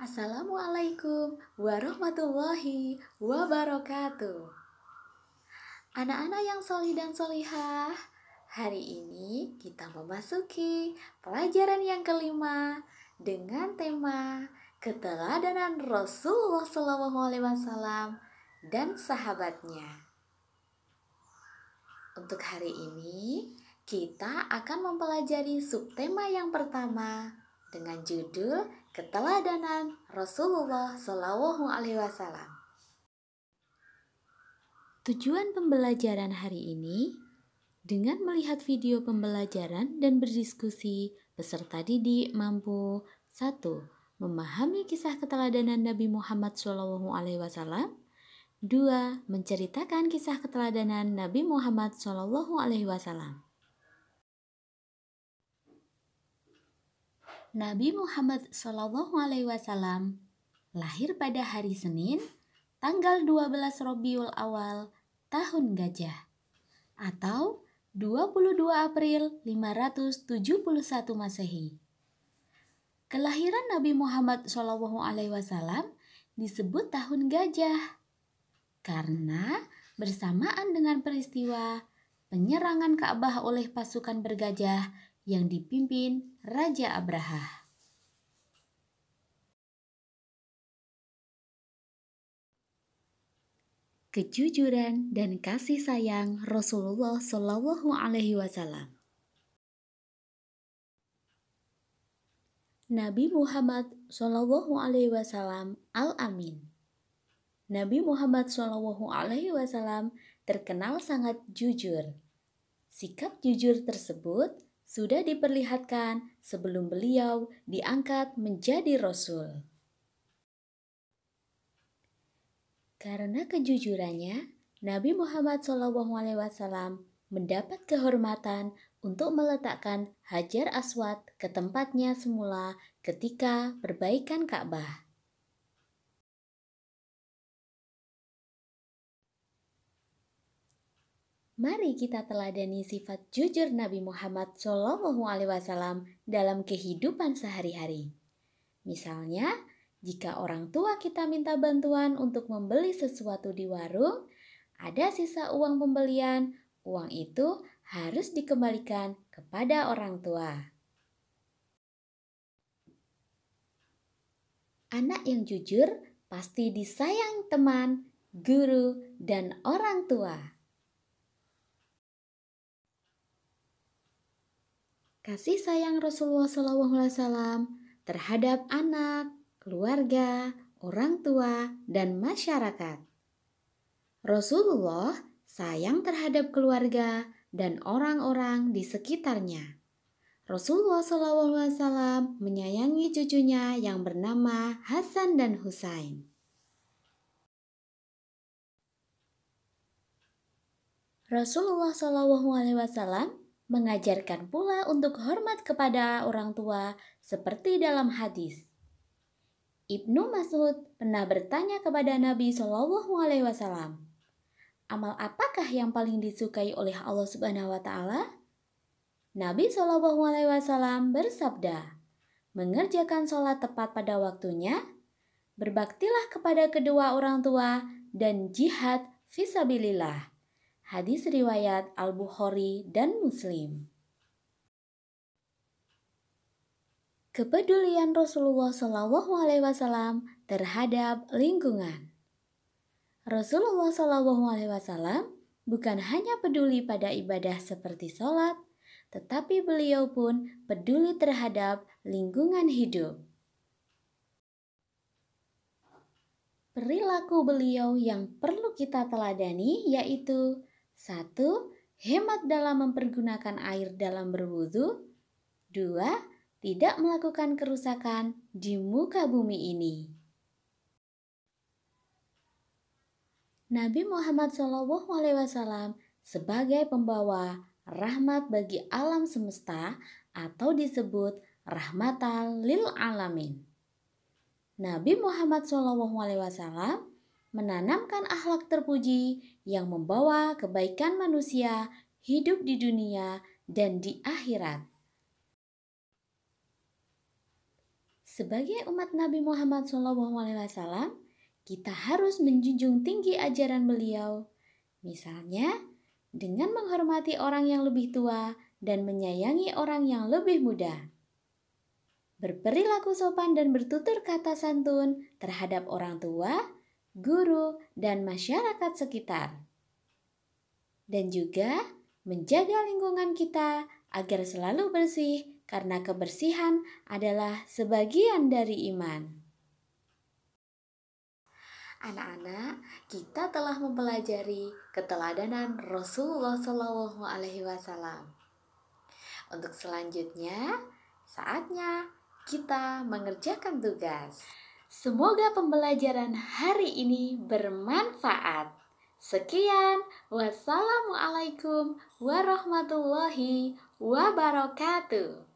Assalamualaikum warahmatullahi wabarakatuh. Anak-anak yang solih dan solihah, hari ini kita memasuki pelajaran yang kelima dengan tema keteladanan Rasulullah SAW dan sahabatnya. Untuk hari ini kita akan mempelajari subtema yang pertama dengan judul keteladanan Rasulullah SAW. Tujuan pembelajaran hari ini dengan melihat video pembelajaran dan berdiskusi, peserta didik mampu 1. Memahami kisah keteladanan Nabi Muhammad SAW. 2. Menceritakan kisah keteladanan Nabi Muhammad SAW. Nabi Muhammad SAW lahir pada hari Senin, tanggal 12 Rabiul Awal, tahun Gajah, atau 22 April 571 Masehi. Kelahiran Nabi Muhammad SAW disebut tahun Gajah karena bersamaan dengan peristiwa penyerangan Ka'bah oleh pasukan bergajah yang dipimpin Raja Abraha. Kejujuran dan kasih sayang Rasulullah SAW. Nabi Muhammad SAW Al-Amin. Nabi Muhammad SAW terkenal sangat jujur. Sikap jujur tersebut sudah diperlihatkan sebelum beliau diangkat menjadi Rasul. Karena kejujurannya, Nabi Muhammad SAW mendapat kehormatan untuk meletakkan Hajar Aswad ke tempatnya semula ketika perbaikan Ka'bah. Mari kita teladani sifat jujur Nabi Muhammad SAW dalam kehidupan sehari-hari. Misalnya, jika orang tua kita minta bantuan untuk membeli sesuatu di warung, ada sisa uang pembelian, uang itu harus dikembalikan kepada orang tua. Anak yang jujur pasti disayang teman, guru, dan orang tua. Kasih sayang Rasulullah SAW terhadap anak, keluarga, orang tua, dan masyarakat. Rasulullah sayang terhadap keluarga dan orang-orang di sekitarnya. Rasulullah SAW menyayangi cucunya yang bernama Hasan dan Husain. Rasulullah SAW mengajarkan pula untuk hormat kepada orang tua seperti dalam hadis. Ibnu Mas'ud pernah bertanya kepada Nabi SAW, amal apakah yang paling disukai oleh Allah Subhanahu wa Ta'ala? Nabi SAW bersabda, mengerjakan sholat tepat pada waktunya, berbaktilah kepada kedua orang tua, dan jihad fisabilillah. Hadis riwayat Al-Bukhari dan Muslim. Kepedulian Rasulullah SAW terhadap lingkungan. Rasulullah SAW bukan hanya peduli pada ibadah seperti sholat, tetapi beliau pun peduli terhadap lingkungan hidup. Perilaku beliau yang perlu kita teladani yaitu 1. Hemat dalam mempergunakan air dalam berwudu. 2. Tidak melakukan kerusakan di muka bumi ini. Nabi Muhammad SAW sebagai pembawa rahmat bagi alam semesta atau disebut rahmatan lil alamin. Nabi Muhammad SAW menanamkan akhlak terpuji yang membawa kebaikan manusia hidup di dunia dan di akhirat. Sebagai umat Nabi Muhammad SAW, kita harus menjunjung tinggi ajaran beliau. Misalnya, dengan menghormati orang yang lebih tua dan menyayangi orang yang lebih muda. Berperilaku sopan dan bertutur kata santun terhadap orang tua, guru, dan masyarakat sekitar. Dan juga menjaga lingkungan kita agar selalu bersih karena kebersihan adalah sebagian dari iman. Anak-anak, kita telah mempelajari keteladanan Rasulullah SAW. Untuk selanjutnya, saatnya kita mengerjakan tugas. Semoga pembelajaran hari ini bermanfaat. Sekian, wassalamualaikum warahmatullahi wabarakatuh.